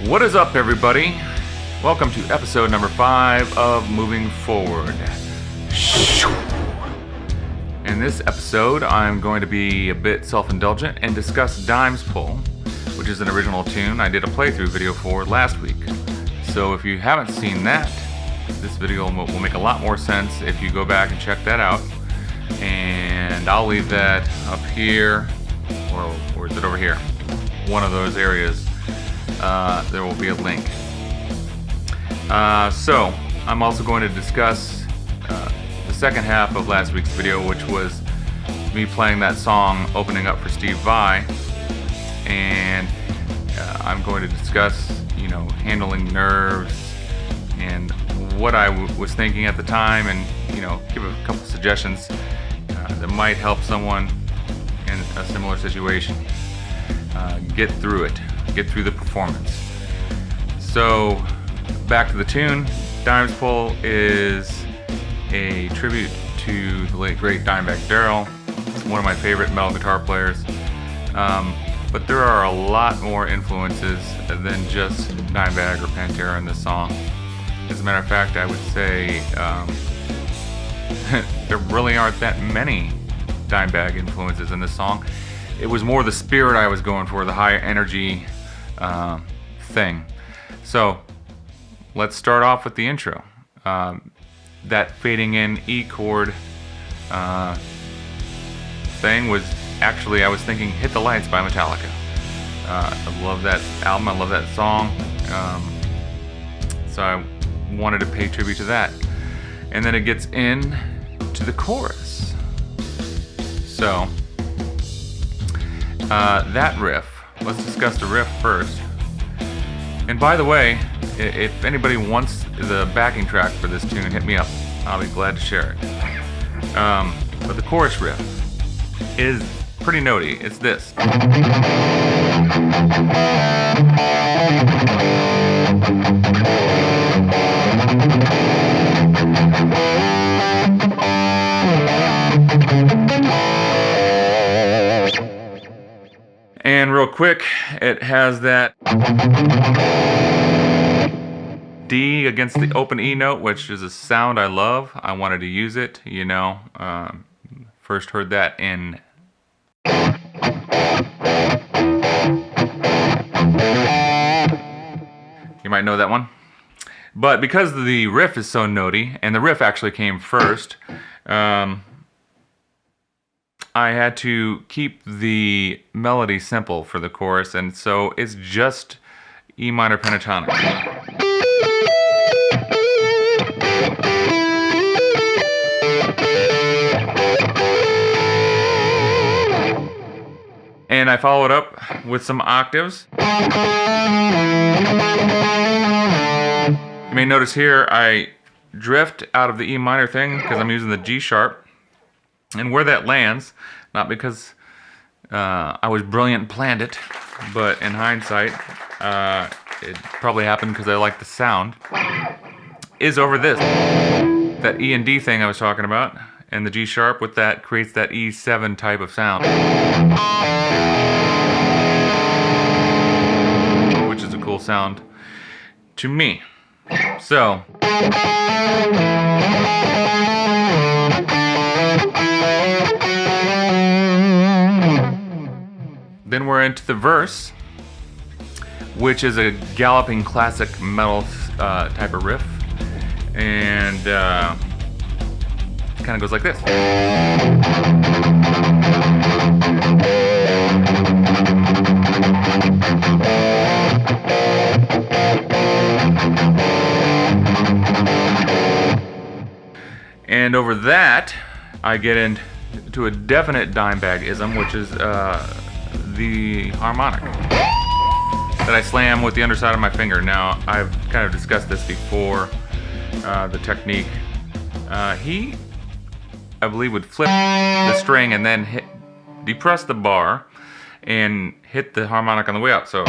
What is up, everybody? Welcome to episode number 5 of Moving Forward. In this episode, I'm going to be a bit self-indulgent and discuss Dimes Pull, which is an original tune I did a playthrough video for last week. So if you haven't seen that, this video will make a lot more sense if you go back and check that out. And I'll leave that up here, or is it over here? One of those areas. There will be a link. So I'm also going to discuss the second half of last week's video, which was me playing that song opening up for Steve Vai, and I'm going to discuss, handling nerves and what I was thinking at the time, and give a couple suggestions that might help someone in a similar situation get through it, get through the performance. So back to the tune. Dimes Pull is a tribute to the late great Dimebag Darrell, one of my favorite metal guitar players. But there are a lot more influences than just Dimebag or Pantera in this song. As a matter of fact, I would say there really aren't that many Dimebag influences in this song. It was more the spirit I was going for, the high energy thing. So let's start off with the intro. That fading in E chord thing was actually, I was thinking Hit the Lights by Metallica. I love that album, I love that song. So I wanted to pay tribute to that. And then it gets in to the chorus. So that riff, let's discuss the riff first. And by the way, if anybody wants the backing track for this tune, hit me up. I'll be glad to share it. But the chorus riff is pretty notey. It's this. And real quick, it has that D against the open E note, which is a sound I love. I wanted to use it, first heard that in you might know that one. But because the riff is so notey, and the riff actually came first, I had to keep the melody simple for the chorus, and so it's just E minor pentatonic. And I follow it up with some octaves. You may notice here I drift out of the E minor thing because I'm using the G sharp. And where that lands, not because I was brilliant and planned it, but in hindsight, it probably happened because I like the sound, is over this. That E and D thing I was talking about, and the G sharp with that creates that E7 type of sound, which is a cool sound to me. So then we're into the verse, which is a galloping classic metal type of riff, and it kind of goes like this. And over that, I get into a definite Dimebag-ism, which is the harmonic that I slam with the underside of my finger. Now, I've kind of discussed this before, the technique. He, I believe, would flip the string and then depress the bar and hit the harmonic on the way up. So,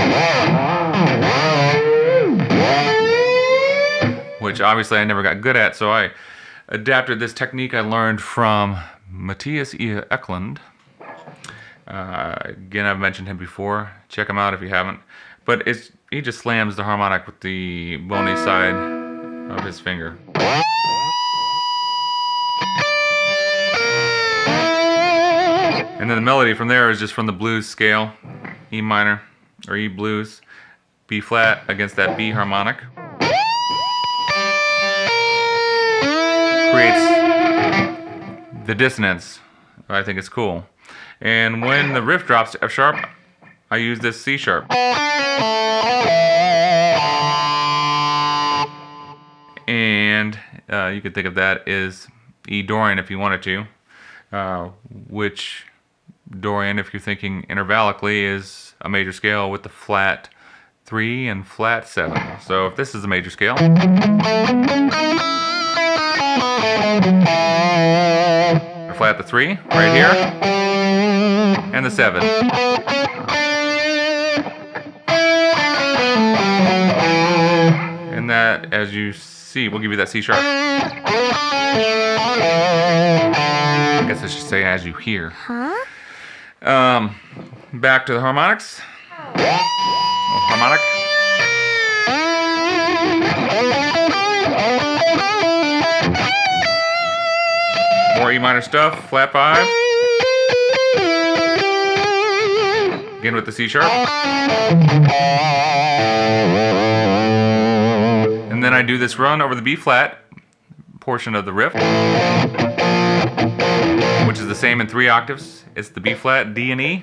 which obviously I never got good at, so I adapted this technique I learned from Matthias E. Eklund. Again, I've mentioned him before. Check him out if you haven't. But it's he just slams the harmonic with the bony side of his finger. And then the melody from there is just from the blues scale, E minor, or E blues, B flat against that B harmonic. Creates the dissonance. I think it's cool. And when the riff drops to F sharp, I use this C sharp. And you could think of that as E Dorian if you wanted to, which Dorian, if you're thinking intervallically, is a major scale with the flat 3 and flat 7. So if this is a major scale, I flat the 3 right here, and the 7. And that, as you see, we'll give you that C sharp. I guess I should say as you hear. Back to the harmonics. Harmonic. More E minor stuff, flat 5. Again with the C sharp. And then I do this run over the B flat portion of the riff, which is the same in 3 octaves. It's the B flat, D, and E.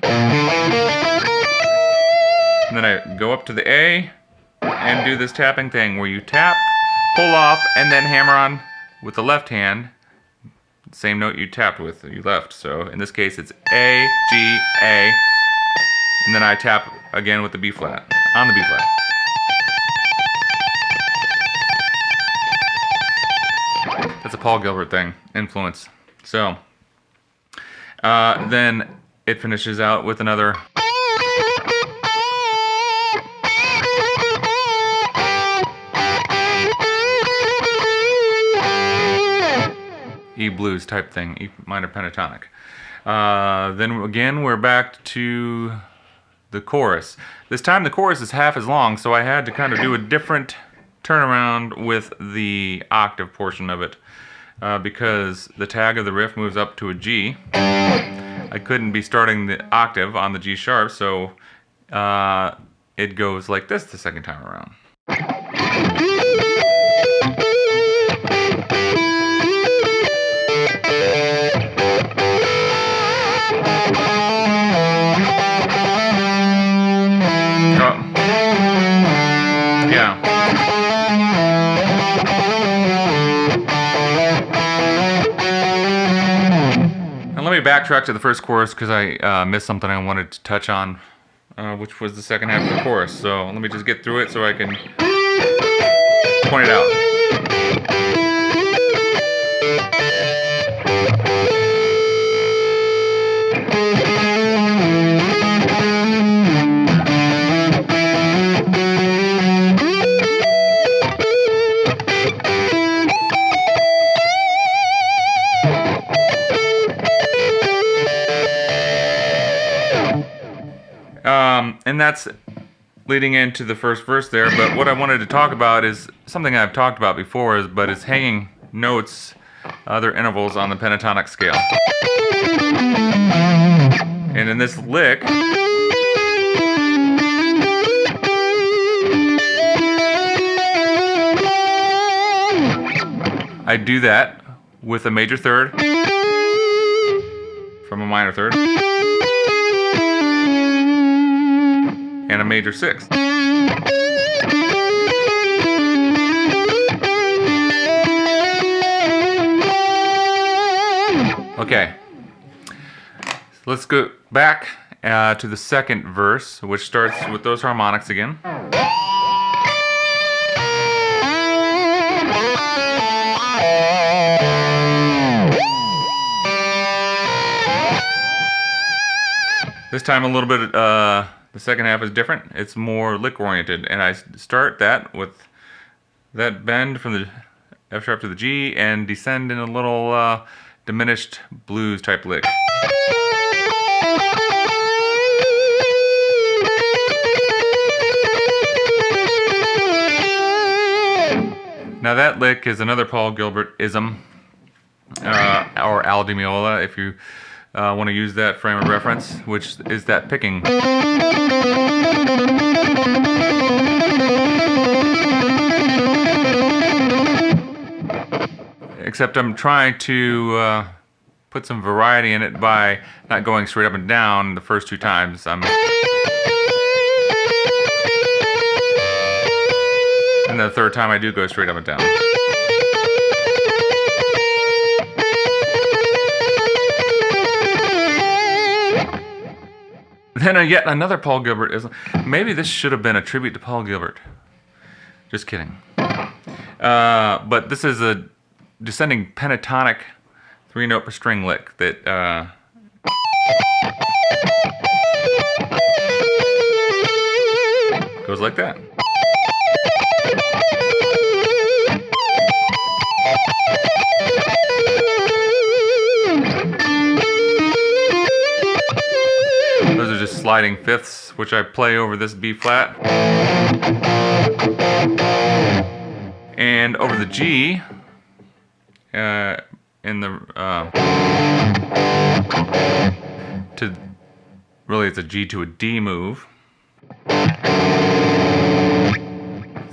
And then I go up to the A and do this tapping thing where you tap, pull off, and then hammer on with the left hand. Same note you tapped with, you left. So in this case it's A, G, A. And then I tap again with the B flat, on the B flat. That's a Paul Gilbert thing, influence. So then it finishes out with another E blues type thing, E minor pentatonic. Then again, we're back to the chorus. This time the chorus is half as long, so I had to kind of do a different turnaround with the octave portion of it, because the tag of the riff moves up to a G. I couldn't be starting the octave on the G sharp, so it goes like this the second time around. Yeah. And let me backtrack to the first chorus because I missed something I wanted to touch on, which was the second half of the chorus. So let me just get through it so I can point it out. And that's leading into the first verse there, but what I wanted to talk about is something I've talked about before, but it's hanging notes, other intervals on the pentatonic scale. And in this lick, I do that with a major third from a minor third and a major sixth. Okay, so let's go back to the second verse, which starts with those harmonics again. This time a little bit, the second half is different. It's more lick oriented, and I start that with that bend from the F sharp to the G and descend in a little diminished blues type lick. Now that lick is another Paul Gilbert-ism, or Al Di Meola, if you want to use that frame of reference, which is that picking. Except I'm trying to put some variety in it by not going straight up and down the first two times. And the third time I do go straight up and down. Then yet another Paul Gilbert is. Maybe this should have been a tribute to Paul Gilbert. Just kidding. But this is a descending pentatonic 3-note per string lick that goes like that. Those are just sliding fifths, which I play over this B flat. And over the G, in the, really it's a G to a D move. It's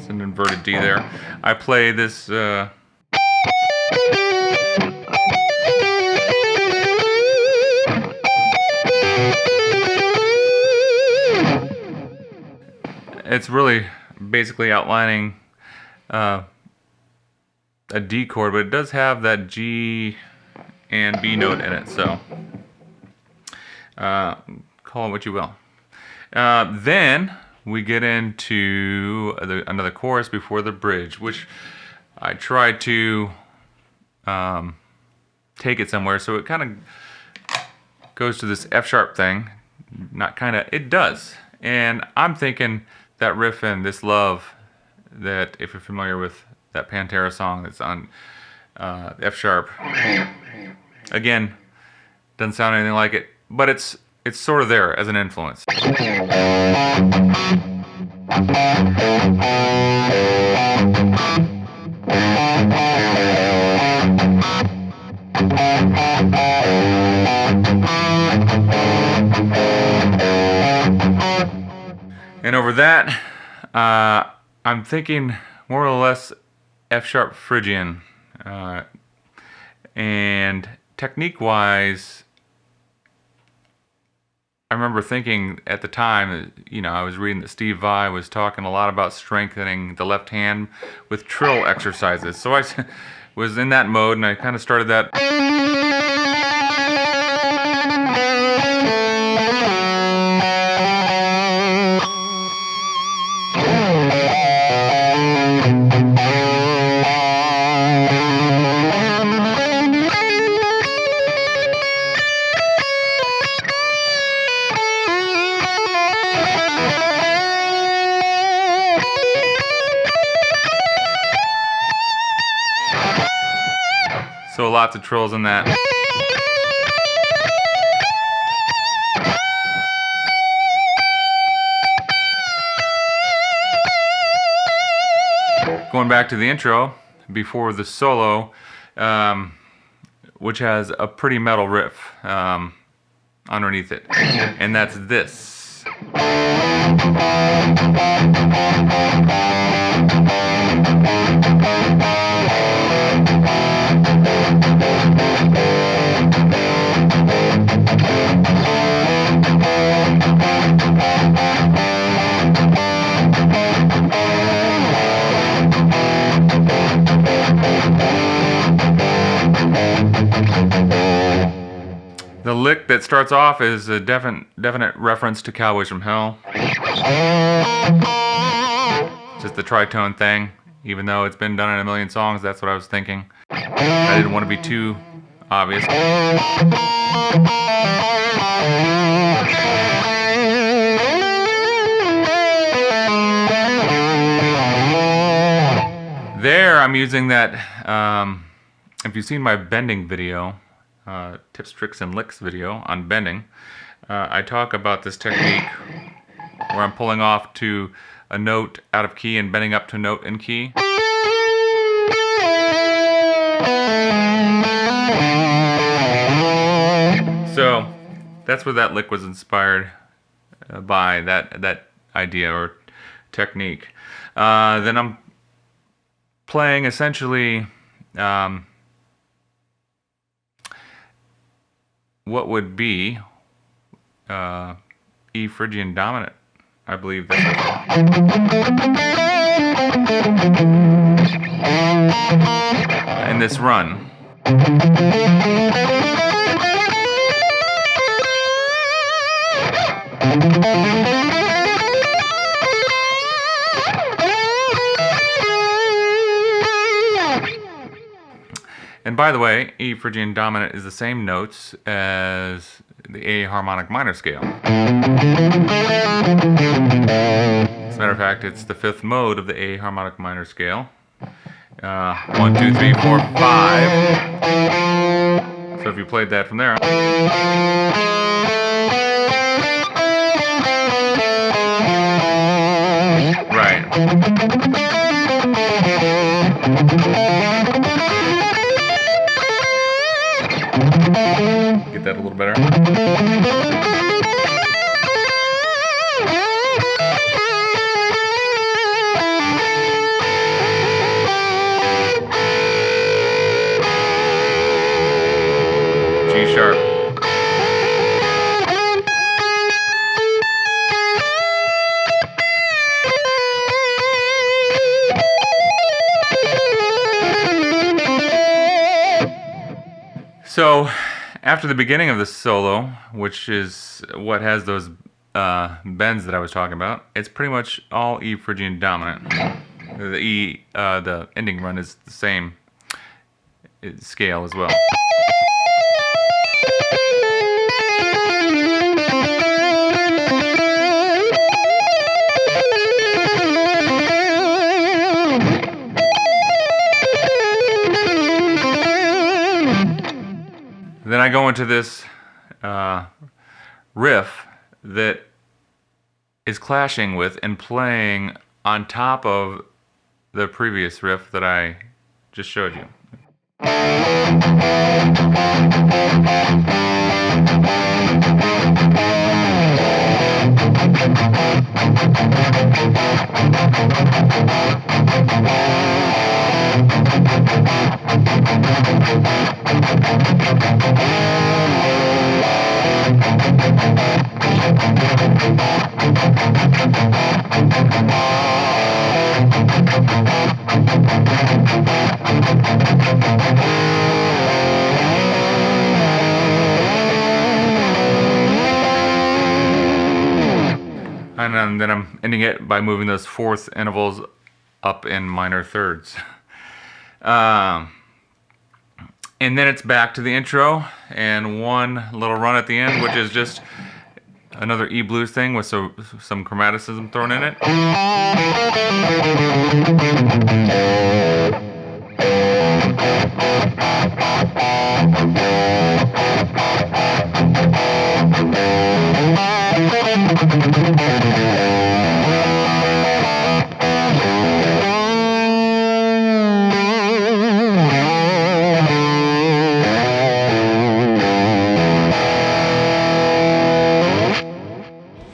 an inverted D there. I play this, it's really basically outlining a D chord, but it does have that G and B note in it, so call it what you will. Then we get into another chorus before the bridge, which I tried to take it somewhere, so it kind of goes to this F sharp thing. Not kind of, it does. And I'm thinking that riff and this love, that if you're familiar with that Pantera song that's on F sharp, again, doesn't sound anything like it, but it's sort of there as an influence. And over that, I'm thinking more or less F sharp Phrygian, and technique-wise, I remember thinking at the time, I was reading that Steve Vai was talking a lot about strengthening the left hand with trill exercises. So I was in that mode, and I kind of started that. So lots of trills in that. Going back to the intro, before the solo, which has a pretty metal riff underneath it, and that's this. The lick that starts off is a definite reference to Cowboys from Hell. Just the tritone thing. Even though it's been done in a million songs, that's what I was thinking. I didn't want to be too obvious. There, I'm using that, if you've seen my bending video, tips, tricks, and licks video on bending, I talk about this technique where I'm pulling off to a note out of key and bending up to a note in key. So that's where that lick was inspired by, that idea or technique. Then I'm playing essentially what would be E Phrygian dominant, I believe that's in this run. And by the way, E Phrygian dominant is the same notes as the A harmonic minor scale. As a matter of fact, it's the fifth mode of the A harmonic minor scale. 1, 2, 3, 4, 5. So if you played that from there. Right. Get that a little better. G sharp. So, after the beginning of the solo, which is what has those bends that I was talking about, it's pretty much all E Phrygian dominant. The ending run is the same scale as well. Then I go into this riff that is clashing with and playing on top of the previous riff that I just showed you. And then I'm ending it by moving those fourth intervals up in minor thirds. And then it's back to the intro and one little run at the end, which is just another E blues thing with some chromaticism thrown in it.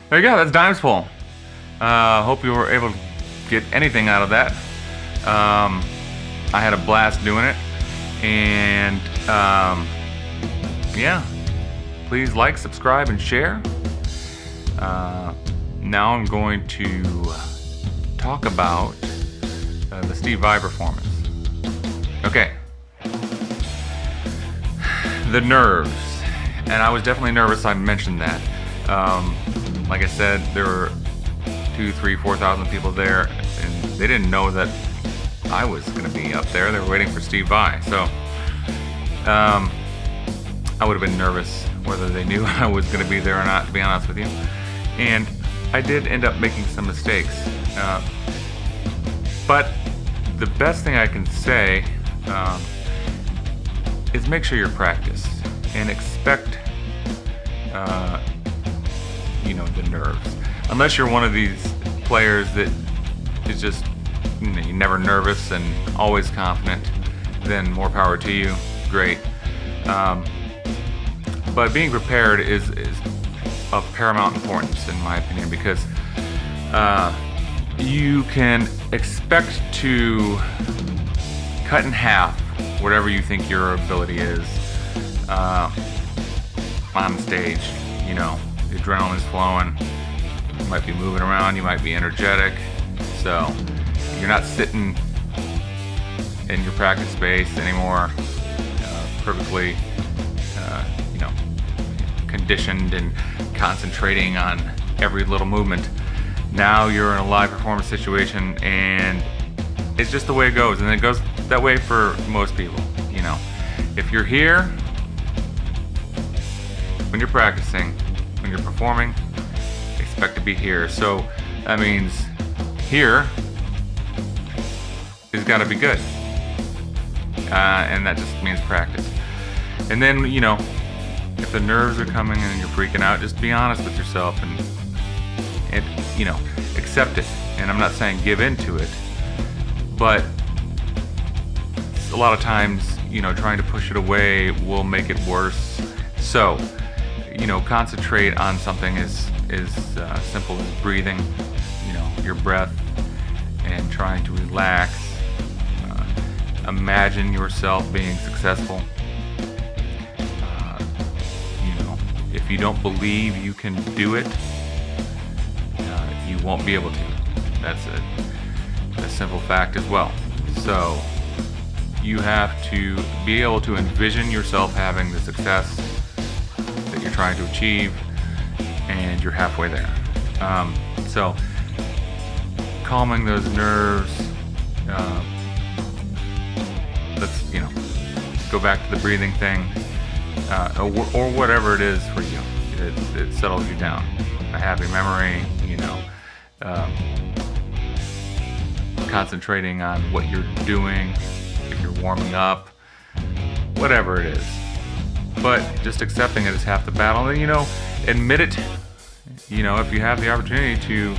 There you go, that's Dimes Pull. Hope you were able to get anything out of that. I had a blast doing it. And yeah, please like, subscribe, and share. Now I'm going to talk about the Steve Vai performance. Okay. The nerves. And I was definitely nervous, I mentioned that. Like I said, there were 2,000, 3,000, 4,000 people there, and they didn't know that I was going to be up there. They were waiting for Steve Vai. So I would have been nervous whether they knew I was going to be there or not, to be honest with you. And I did end up making some mistakes. But the best thing I can say is make sure you're practiced and expect the nerves. Unless you're one of these players that is just you're never nervous and always confident, then more power to you. Great. But being prepared is of paramount importance, in my opinion, because you can expect to cut in half whatever you think your ability is on stage. You know, the adrenaline's flowing, you might be moving around, you might be energetic, so you're not sitting in your practice space anymore, perfectly conditioned and concentrating on every little movement. Now you're in a live performance situation, and it's just the way it goes, and it goes that way for most people. You know, if you're here when you're practicing, when you're performing, expect to be here. So that means here has got to be good, and that just means practice. And then, you know, if the nerves are coming and you're freaking out, just be honest with yourself and you know, accept it. And I'm not saying give into it, but a lot of times, you know, trying to push it away will make it worse. So, you know, concentrate on something as simple as breathing, you know, your breath, and trying to relax. Imagine yourself being successful. If you don't believe you can do it, you won't be able to. That's a simple fact as well. So you have to be able to envision yourself having the success that you're trying to achieve, and you're halfway there. So calming those nerves, let's, you know, go back to the breathing thing. Or whatever it is for you, it settles you down. A happy memory, you know, concentrating on what you're doing, if you're warming up, whatever it is. But just accepting it is half the battle. And, you know, admit it. You know, if you have the opportunity to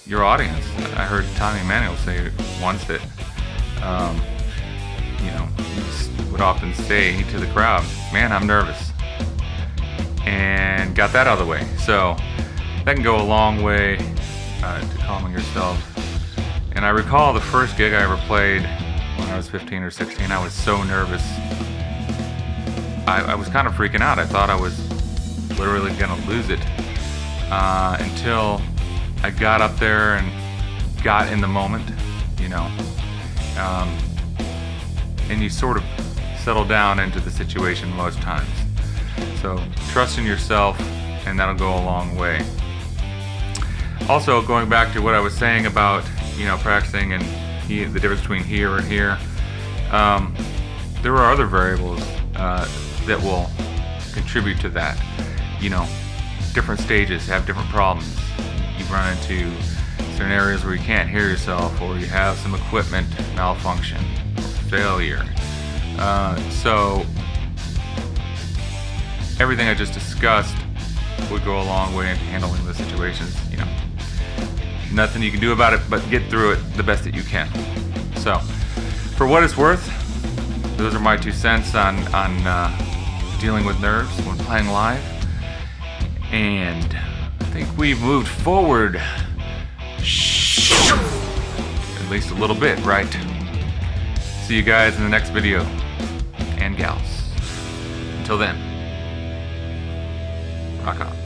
your audience. I heard Tommy Emmanuel say once that, you know, he would often say to the crowd, "Man, I'm nervous," and got that out of the way. So that can go a long way to calming yourself. And I recall the first gig I ever played when I was 15 or 16. I was so nervous. I was kind of freaking out. I thought I was literally gonna lose it until I got up there and got in the moment, you know. And you sort of settle down into the situation most times. So trust in yourself, and that'll go a long way. Also, going back to what I was saying about, you know, practicing and the difference between here and here, there are other variables that will contribute to that. You know, different stages have different problems. You run into certain areas where you can't hear yourself, or you have some equipment malfunction, failure. So everything I just discussed would go a long way in handling the situations. You know, nothing you can do about it but get through it the best that you can. So, for what it's worth, those are my 2 cents on dealing with nerves when playing live. And I think we've moved forward at least a little bit, right? See you guys in the next video, and gals. Until then, rock on.